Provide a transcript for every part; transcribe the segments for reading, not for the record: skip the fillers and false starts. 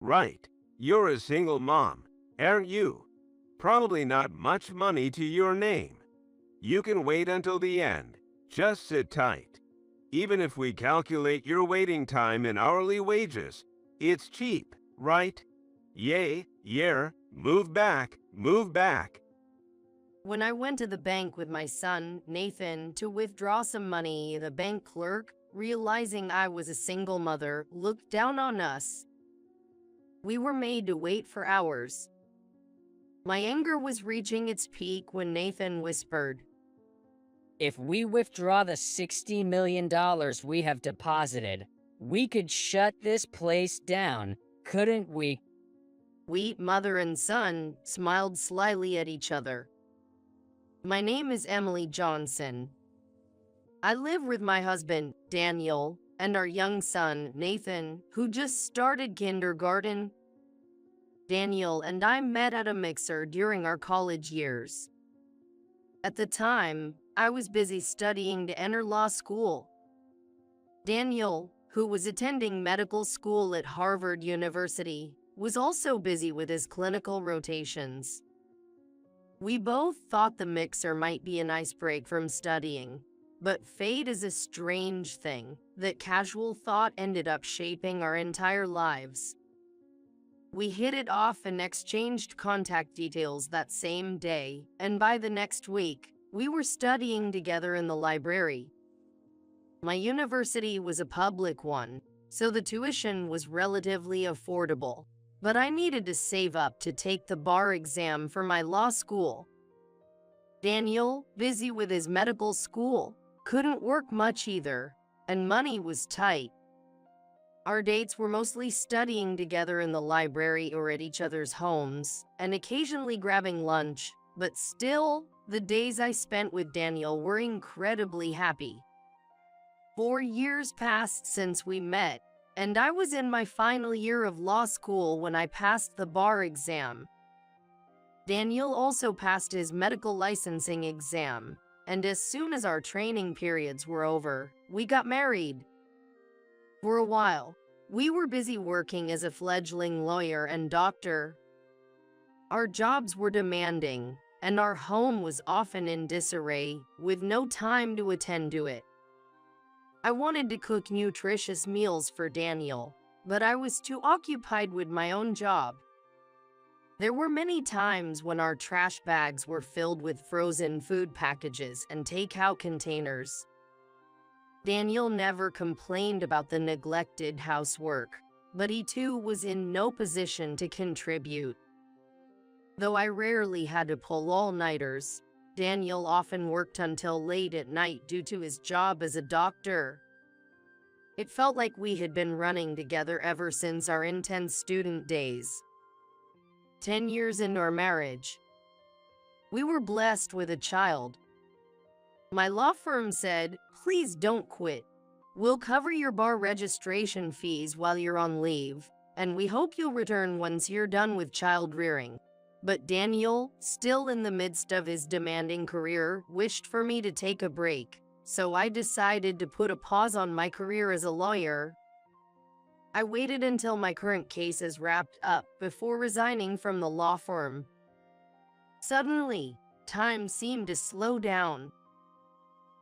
Right. You're a single mom, aren't you? Probably not much money to your name. You can wait until the end. Just sit tight. Even if we calculate your waiting time in hourly wages, it's cheap, right? Yay, yeah, move back, move back. When I went to the bank with my son, Nathan, to withdraw some money, the bank clerk, realizing I was a single mother, looked down on us. We were made to wait for hours. My anger was reaching its peak when Nathan whispered, If we withdraw the $60 million we have deposited, we could shut this place down, couldn't we? We, mother and son, smiled slyly at each other. My name is Emily Johnson. I live with my husband, Daniel, and our young son, Nathan, who just started kindergarten. Daniel and I met at a mixer during our college years. At the time, I was busy studying to enter law school. Daniel, who was attending medical school at Harvard University, was also busy with his clinical rotations. We both thought the mixer might be a nice break from studying, but fate is a strange thing that casual thought ended up shaping our entire lives. We hit it off and exchanged contact details that same day, and by the next week, we were studying together in the library. My university was a public one, so the tuition was relatively affordable, but I needed to save up to take the bar exam for my law school. Daniel, busy with his medical school, couldn't work much either, and money was tight. Our dates were mostly studying together in the library or at each other's homes, and occasionally grabbing lunch, but still, the days I spent with Daniel were incredibly happy. 4 years passed since we met, and I was in my final year of law school when I passed the bar exam. Daniel also passed his medical licensing exam, and as soon as our training periods were over, we got married. For a while, we were busy working as a fledgling lawyer and doctor. Our jobs were demanding, and our home was often in disarray, with no time to attend to it. I wanted to cook nutritious meals for Daniel, but I was too occupied with my own job. There were many times when our trash bags were filled with frozen food packages and takeout containers. Daniel never complained about the neglected housework, but he too was in no position to contribute. Though I rarely had to pull all-nighters, Daniel often worked until late at night due to his job as a doctor. It felt like we had been running together ever since our intense student days. 10 years into our marriage, we were blessed with a child. My law firm said, "Please don't quit. We'll cover your bar registration fees while you're on leave, and we hope you'll return once you're done with child rearing." But Daniel, still in the midst of his demanding career, wished for me to take a break, so I decided to put a pause on my career as a lawyer. I waited until my current cases wrapped up before resigning from the law firm. Suddenly, time seemed to slow down.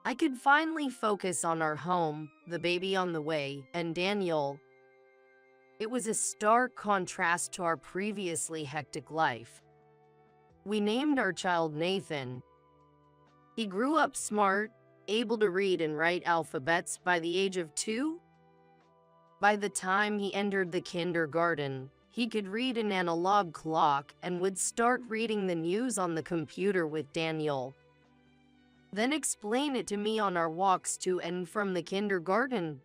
I could finally focus on our home, the baby on the way, and Daniel. It was a stark contrast to our previously hectic life. We named our child Nathan. He grew up smart, able to read and write alphabets by the age of 2. By the time he entered the kindergarten, he could read an analog clock and would start reading the news on the computer with Daniel, then explain it to me on our walks to and from the kindergarten.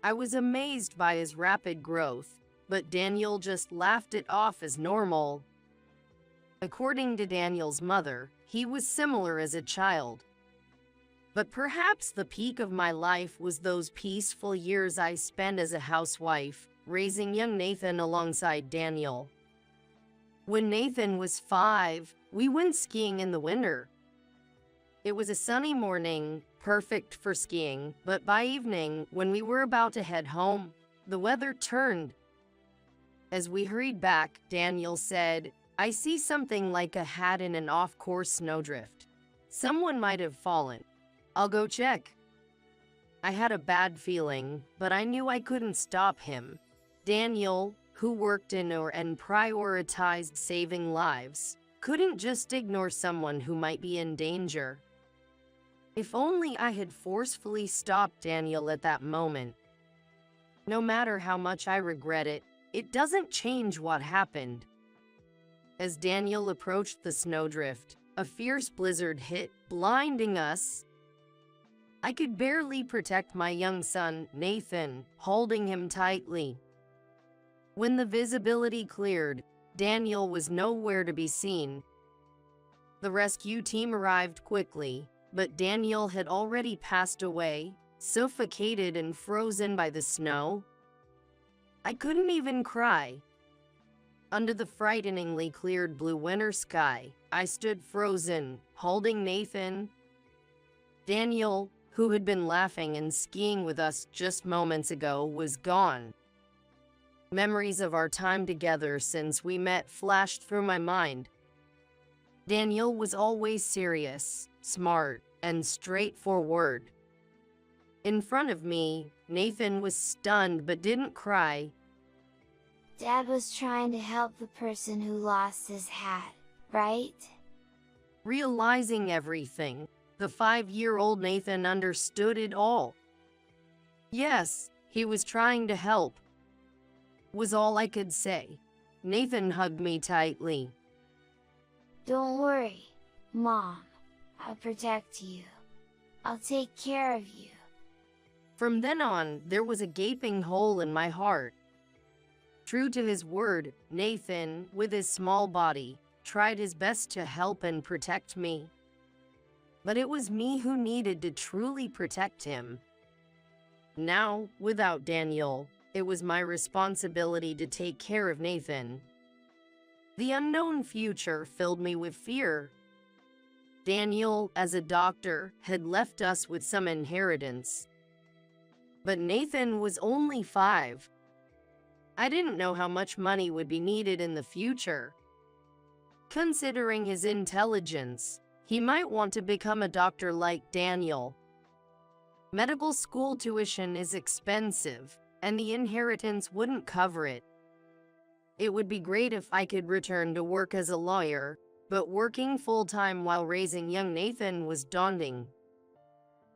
I was amazed by his rapid growth, but Daniel just laughed it off as normal. According to Daniel's mother, he was similar as a child. But perhaps the peak of my life was those peaceful years I spent as a housewife, raising young Nathan alongside Daniel. When Nathan was 5, we went skiing in the winter. It was a sunny morning, perfect for skiing, but by evening, when we were about to head home, the weather turned. As we hurried back, Daniel said, "I see something like a hat in an off-course snowdrift. Someone might have fallen. I'll go check." I had a bad feeling, but I knew I couldn't stop him. Daniel, who worked in and prioritized saving lives, couldn't just ignore someone who might be in danger. If only I had forcefully stopped Daniel at that moment. No matter how much I regret it, it doesn't change what happened. As Daniel approached the snowdrift, a fierce blizzard hit, blinding us. I could barely protect my young son, Nathan, holding him tightly. When the visibility cleared, Daniel was nowhere to be seen. The rescue team arrived quickly, but Daniel had already passed away, suffocated and frozen by the snow. I couldn't even cry. Under the frighteningly cleared blue winter sky, I stood frozen, holding Nathan. Daniel, who had been laughing and skiing with us just moments ago, was gone. Memories of our time together since we met flashed through my mind. Daniel was always serious, smart, and straightforward. In front of me, Nathan was stunned but didn't cry. Dad was trying to help the person who lost his hat, right? Realizing everything, the 5-year-old Nathan understood it all. Yes, he was trying to help, was all I could say. Nathan hugged me tightly. "Don't worry, Mom. I'll protect you. I'll take care of you." From then on, there was a gaping hole in my heart. True to his word, Nathan, with his small body, tried his best to help and protect me. But it was me who needed to truly protect him. Now, without Daniel, it was my responsibility to take care of Nathan. The unknown future filled me with fear. Daniel, as a doctor, had left us with some inheritance. But Nathan was only 5. I didn't know how much money would be needed in the future. Considering his intelligence, he might want to become a doctor like Daniel. Medical school tuition is expensive, and the inheritance wouldn't cover it. It would be great if I could return to work as a lawyer, but working full-time while raising young Nathan was daunting.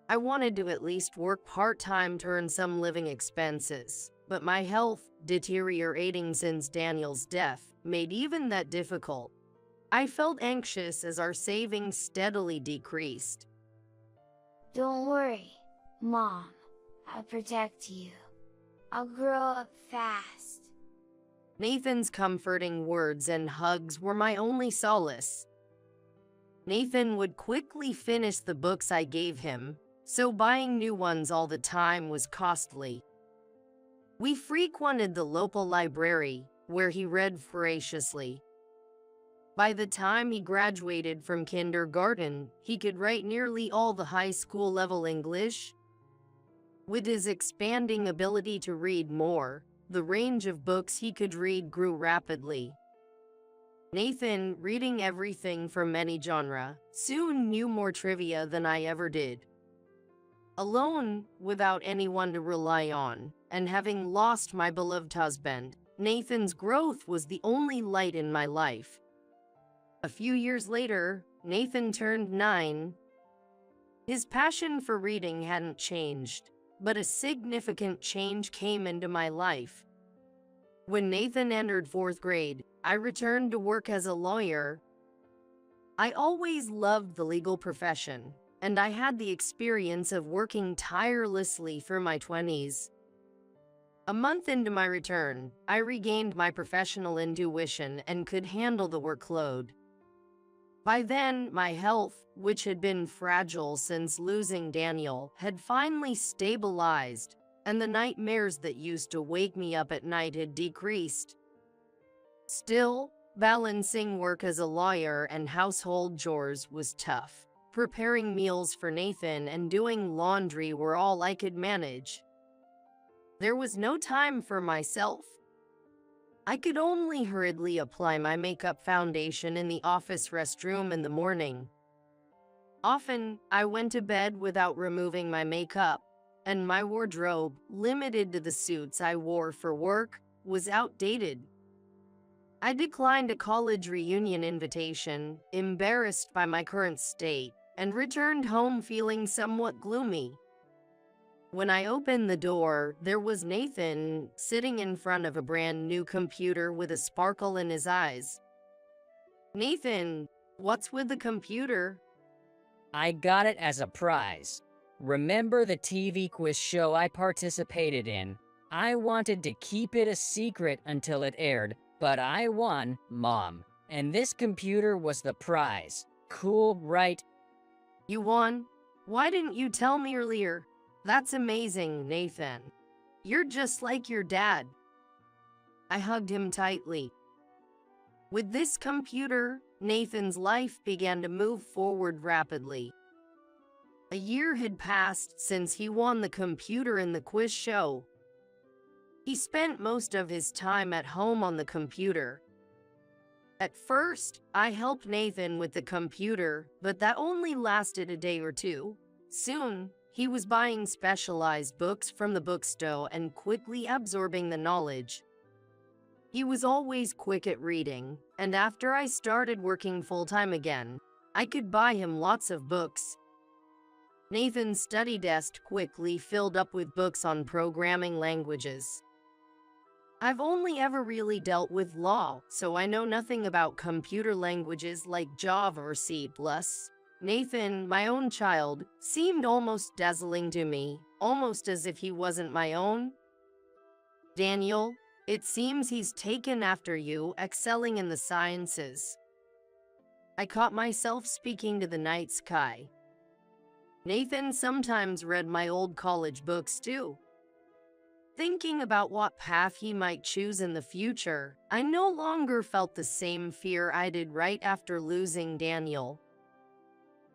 I wanted to at least work part-time to earn some living expenses, but my health, deteriorating since Daniel's death, made even that difficult. I felt anxious as our savings steadily decreased. "Don't worry, Mom. I'll protect you. I'll grow up fast." Nathan's comforting words and hugs were my only solace. Nathan would quickly finish the books I gave him, so buying new ones all the time was costly. We frequented the local library, where he read voraciously. By the time he graduated from kindergarten, he could write nearly all the high school level English. With his expanding ability to read more, the range of books he could read grew rapidly. Nathan, reading everything from any genre, soon knew more trivia than I ever did. Alone, without anyone to rely on, and having lost my beloved husband, Nathan's growth was the only light in my life. A few years later, Nathan turned 9. His passion for reading hadn't changed, but a significant change came into my life. When Nathan entered 4th grade, I returned to work as a lawyer. I always loved the legal profession, and I had the experience of working tirelessly through my 20s. A month into my return, I regained my professional intuition and could handle the workload. By then, my health, which had been fragile since losing Daniel, had finally stabilized, and the nightmares that used to wake me up at night had decreased. Still, balancing work as a lawyer and household chores was tough. Preparing meals for Nathan and doing laundry were all I could manage. There was no time for myself. I could only hurriedly apply my makeup foundation in the office restroom in the morning. Often, I went to bed without removing my makeup, and my wardrobe, limited to the suits I wore for work, was outdated. I declined a college reunion invitation, embarrassed by my current state, and returned home feeling somewhat gloomy. When I opened the door, there was Nathan sitting in front of a brand new computer with a sparkle in his eyes. Nathan, what's with the computer? I got it as a prize. Remember the TV quiz show I participated in? I wanted to keep it a secret until it aired, but I won, Mom. And this computer was the prize. Cool, right? You won? Why didn't you tell me earlier? That's amazing, Nathan. You're just like your dad. I hugged him tightly. With this computer, Nathan's life began to move forward rapidly. A year had passed since he won the computer in the quiz show. He spent most of his time at home on the computer. At first, I helped Nathan with the computer, but that only lasted a day or two. Soon, he was buying specialized books from the bookstore and quickly absorbing the knowledge. He was always quick at reading, and after I started working full-time again, I could buy him lots of books. Nathan's study desk quickly filled up with books on programming languages. I've only ever really dealt with law, so I know nothing about computer languages like Java or C++. Nathan, my own child, seemed almost dazzling to me, almost as if he wasn't my own. Daniel, it seems he's taken after you, excelling in the sciences. I caught myself speaking to the night sky. Nathan sometimes read my old college books too. Thinking about what path he might choose in the future, I no longer felt the same fear I did right after losing Daniel.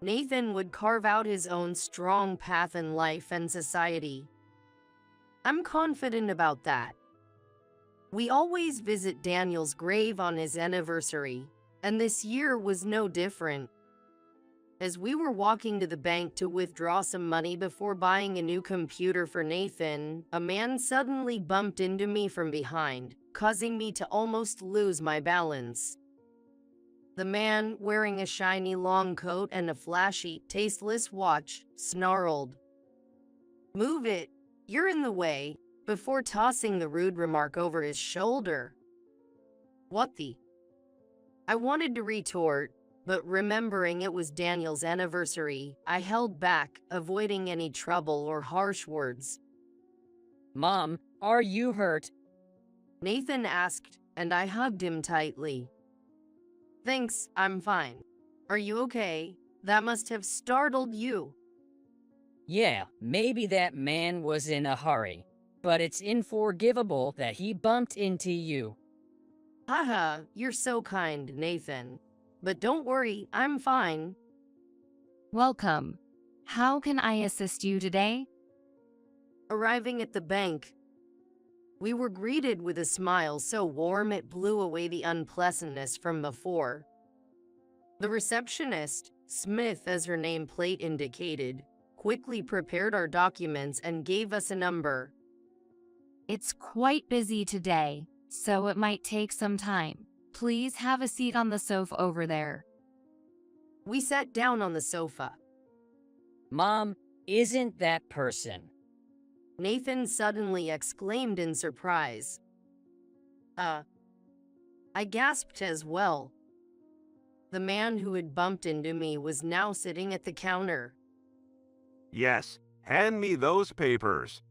Nathan would carve out his own strong path in life and society. I'm confident about that. We always visit Daniel's grave on his anniversary, and this year was no different. As we were walking to the bank to withdraw some money before buying a new computer for Nathan, a man suddenly bumped into me from behind, causing me to almost lose my balance. The man, wearing a shiny long coat and a flashy, tasteless watch, snarled, "Move it! You're in the way," before tossing the rude remark over his shoulder. What the? I wanted to retort, but remembering it was Daniel's anniversary, I held back, avoiding any trouble or harsh words. Mom, are you hurt? Nathan asked, and I hugged him tightly. Thanks, I'm fine. Are you okay? That must have startled you. Yeah, maybe that man was in a hurry, but it's unforgivable that he bumped into you. Haha, you're so kind, Nathan. But don't worry, I'm fine. Welcome. How can I assist you today? Arriving at the bank, we were greeted with a smile so warm it blew away the unpleasantness from before. The receptionist, Smith as her nameplate indicated, quickly prepared our documents and gave us a number. It's quite busy today, so it might take some time. Please have a seat on the sofa over there. We sat down on the sofa. Mom, isn't that person? Nathan suddenly exclaimed in surprise. I gasped as well. The man who had bumped into me was now sitting at the counter. Yes, hand me those papers.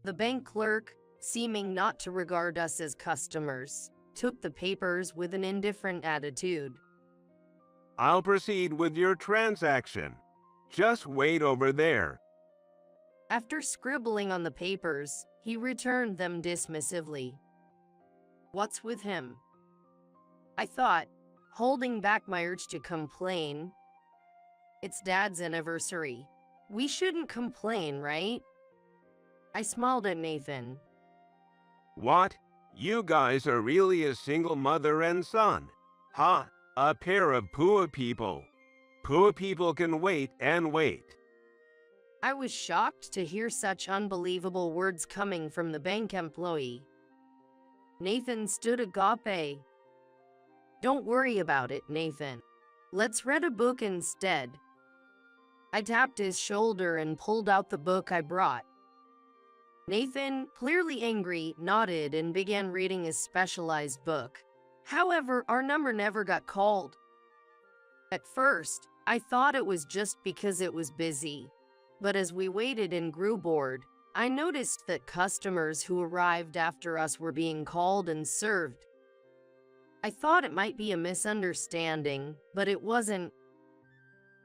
The bank clerk, seeming not to regard us as customers, took the papers with an indifferent attitude. I'll proceed with your transaction. Just wait over there. After scribbling on the papers, he returned them dismissively. What's with him? I thought, holding back my urge to complain. It's Dad's anniversary. We shouldn't complain, right? I smiled at Nathan. What? You guys are really a single mother and son. Huh? A pair of poor people. Poor people can wait and wait. I was shocked to hear such unbelievable words coming from the bank employee. Nathan stood agape. Don't worry about it, Nathan. Let's read a book instead. I tapped his shoulder and pulled out the book I brought. Nathan, clearly angry, nodded and began reading his specialized book. However, our number never got called. At first, I thought it was just because it was busy. But as we waited and grew bored, I noticed that customers who arrived after us were being called and served. I thought it might be a misunderstanding, but it wasn't.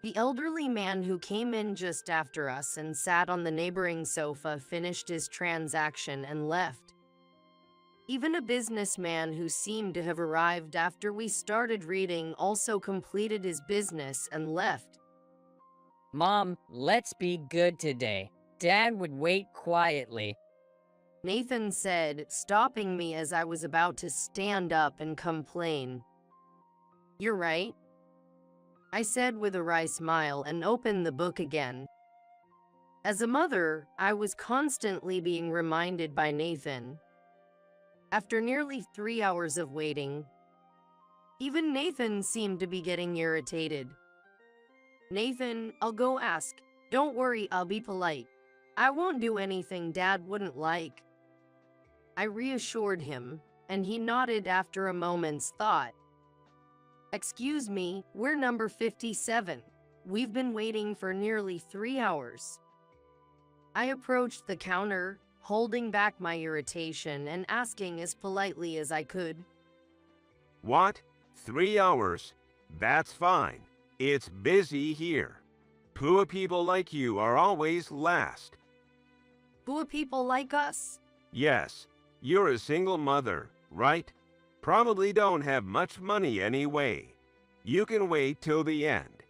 The elderly man who came in just after us and sat on the neighboring sofa finished his transaction and left. Even a businessman who seemed to have arrived after we started reading also completed his business and left. Mom, let's be good today. Dad would wait quietly. Nathan said, stopping me as I was about to stand up and complain. You're right, I said with a wry smile and opened the book again. As a mother, I was constantly being reminded by Nathan. After nearly 3 hours of waiting, even Nathan seemed to be getting irritated. Nathan, I'll go ask. Don't worry, I'll be polite. I won't do anything Dad wouldn't like. I reassured him, and he nodded after a moment's thought. Excuse me, we're number 57. We've been waiting for nearly 3 hours. I approached the counter, holding back my irritation and asking as politely as I could. What? 3 hours? That's fine. It's busy here. Poor people like you are always last. Poor people like us? Yes, you're a single mother, right? Probably don't have much money anyway. You can wait till the end.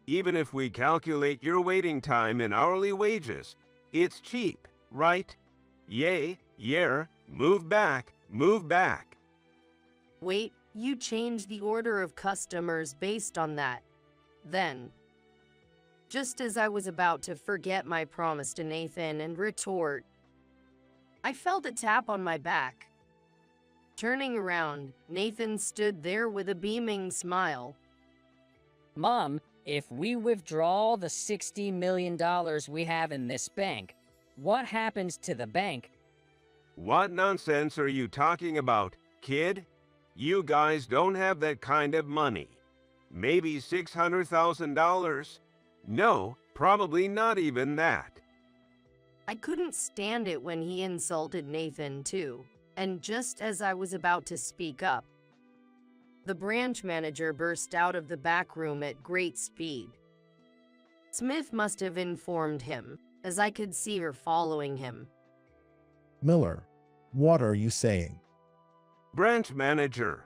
Even if we calculate your waiting time in hourly wages, it's cheap, right? Yay, yeah, move back, move back. Wait, you changed the order of customers based on that. Then, just as I was about to forget my promise to Nathan and retort, I felt a tap on my back. Turning around, Nathan stood there with a beaming smile. Mom, if we withdraw the $60 million we have in this bank, what happens to the bank? What nonsense are you talking about, kid? You guys don't have that kind of money. Maybe $600,000? No, probably not even that. I couldn't stand it when he insulted Nathan too, and just as I was about to speak up, the branch manager burst out of the back room at great speed. Smith must have informed him, as I could see her following him. Miller, what are you saying? Branch manager.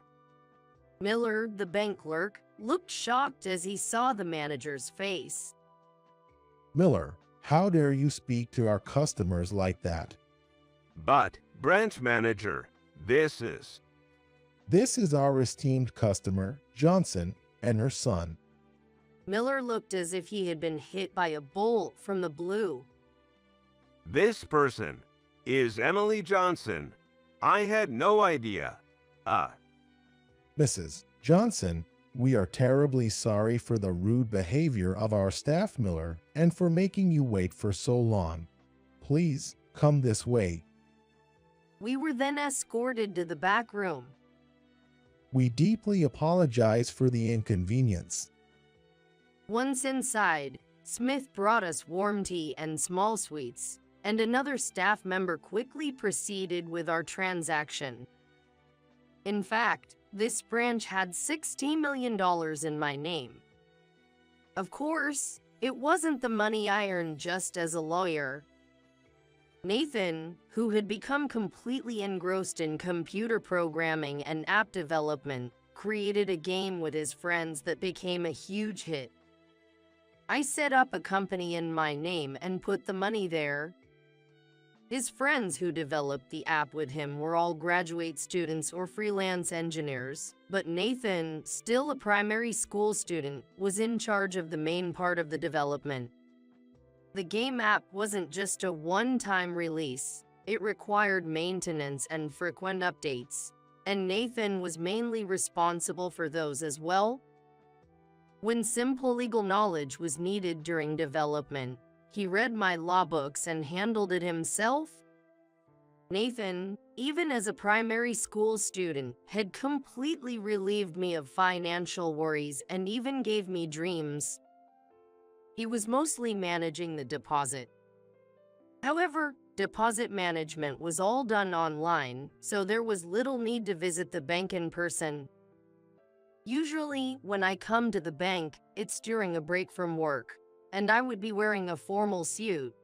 Miller, the bank clerk, looked shocked as he saw the manager's face. Miller, how dare you speak to our customers like that? But, branch manager, this is our esteemed customer, Johnson, and her son. Miller looked as if he had been hit by a bolt from the blue. This person is Emily Johnson. I had no idea. Mrs. Johnson, we are terribly sorry for the rude behavior of our staff, Miller, and for making you wait for so long. Please, come this way. We were then escorted to the back room. We deeply apologize for the inconvenience. Once inside, Smith brought us warm tea and small sweets, and another staff member quickly proceeded with our transaction. In fact, this branch had $16 million in my name. Of course, it wasn't the money I earned just as a lawyer. Nathan, who had become completely engrossed in computer programming and app development, created a game with his friends that became a huge hit. I set up a company in my name and put the money there. His friends who developed the app with him were all graduate students or freelance engineers, but Nathan, still a primary school student, was in charge of the main part of the development. The game app wasn't just a one-time release. It required maintenance and frequent updates, and Nathan was mainly responsible for those as well. When simple legal knowledge was needed during development, he read my law books and handled it himself. Nathan, even as a primary school student, had completely relieved me of financial worries and even gave me dreams. He was mostly managing the deposit. However, deposit management was all done online, so there was little need to visit the bank in person. Usually, when I come to the bank, it's during a break from work, and I would be wearing a formal suit.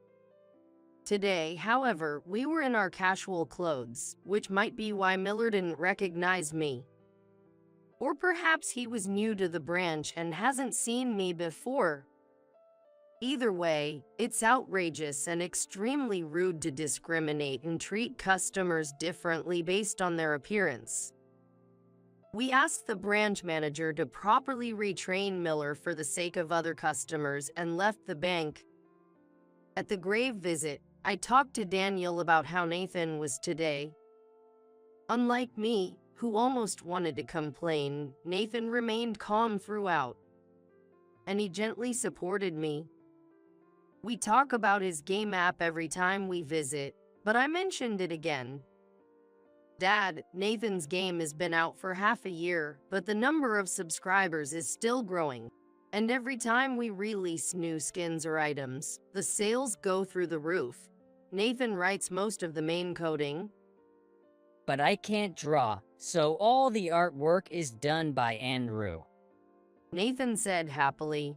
Today, however, we were in our casual clothes, which might be why Miller didn't recognize me. Or perhaps he was new to the branch and hasn't seen me before. Either way, it's outrageous and extremely rude to discriminate and treat customers differently based on their appearance. We asked the branch manager to properly retrain Miller for the sake of other customers and left the bank. At the grave visit, I talked to Daniel about how Nathan was today. Unlike me, who almost wanted to complain, Nathan remained calm throughout, and he gently supported me. We talk about his game app every time we visit, but I mentioned it again. Dad, Nathan's game has been out for half a year, but the number of subscribers is still growing. And every time we release new skins or items, the sales go through the roof. Nathan writes most of the main coding. But I can't draw, so all the artwork is done by Andrew. Nathan said happily.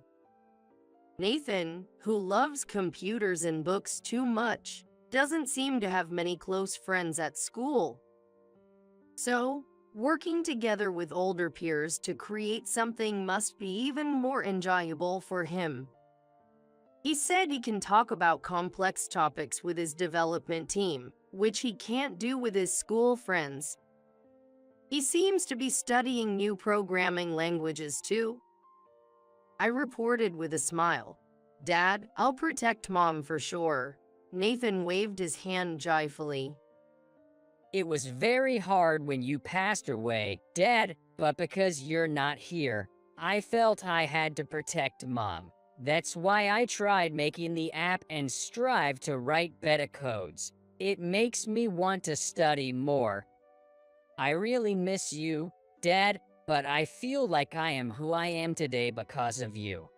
Nathan, who loves computers and books too much, doesn't seem to have many close friends at school. So, working together with older peers to create something must be even more enjoyable for him. He said he can talk about complex topics with his development team, which he can't do with his school friends. He seems to be studying new programming languages too. I reported with a smile. Dad, I'll protect Mom for sure. Nathan waved his hand joyfully. It was very hard when you passed away, Dad, but because you're not here, I felt I had to protect Mom. That's why I tried making the app and strive to write better codes. It makes me want to study more. I really miss you, Dad, but I feel like I am who I am today because of you.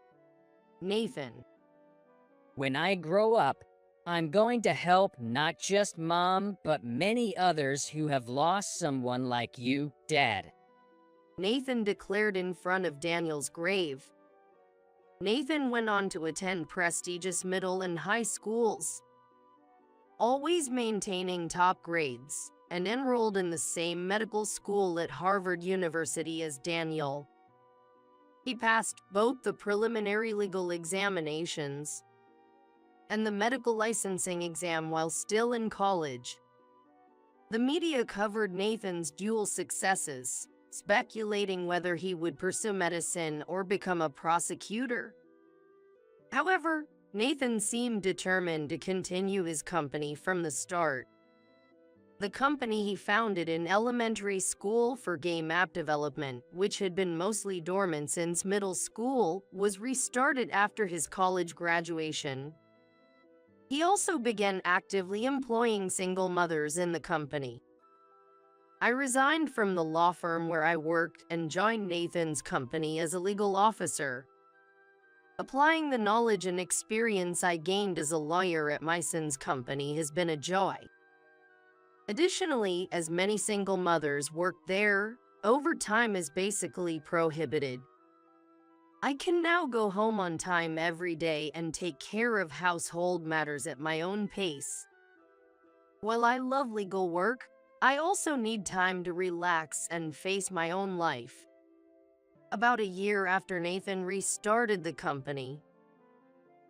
Nathan. When I grow up, I'm going to help not just Mom, but many others who have lost someone like you, Dad. Nathan declared in front of Daniel's grave. Nathan went on to attend prestigious middle and high schools, always maintaining top grades, and enrolled in the same medical school at Harvard University as Daniel. He passed both the preliminary legal examinations and the medical licensing exam while still in college. The media covered Nathan's dual successes, speculating whether he would pursue medicine or become a prosecutor. However, Nathan seemed determined to continue his company from the start. The company he founded in elementary school for game app development, which had been mostly dormant since middle school, was restarted after his college graduation. He also began actively employing single mothers in the company. I resigned from the law firm where I worked and joined Nathan's company as a legal officer. Applying the knowledge and experience I gained as a lawyer at my son's company has been a joy. Additionally, as many single mothers work there, overtime is basically prohibited. I can now go home on time every day and take care of household matters at my own pace. While I love legal work, I also need time to relax and face my own life. About a year after Nathan restarted the company,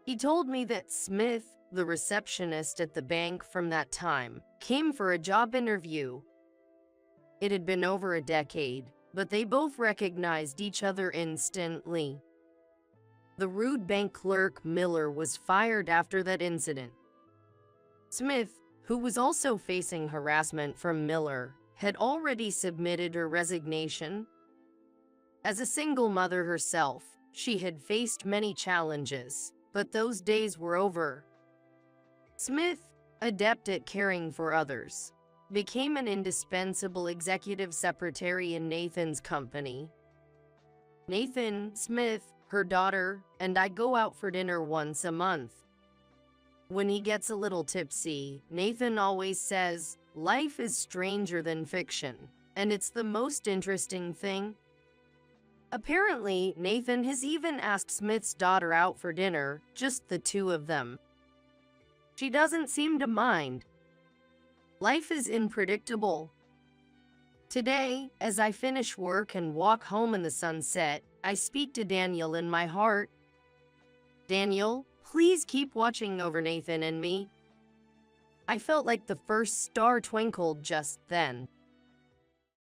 he told me that Smith, the receptionist at the bank from that time, came for a job interview. It had been over a decade, but they both recognized each other instantly. The rude bank clerk Miller was fired after that incident. Smith, who was also facing harassment from Miller, had already submitted her resignation. As a single mother herself, she had faced many challenges, but those days were over. Smith, adept at caring for others, became an indispensable executive secretary in Nathan's company. Nathan, Smith, her daughter, and I go out for dinner once a month. When he gets a little tipsy, Nathan always says, "Life is stranger than fiction, and it's the most interesting thing." Apparently, Nathan has even asked Smith's daughter out for dinner, just the two of them. She doesn't seem to mind. Life is unpredictable. Today, as I finish work and walk home in the sunset, I speak to Daniel in my heart. "Daniel, please keep watching over Nathan and me." I felt like the first star twinkled just then.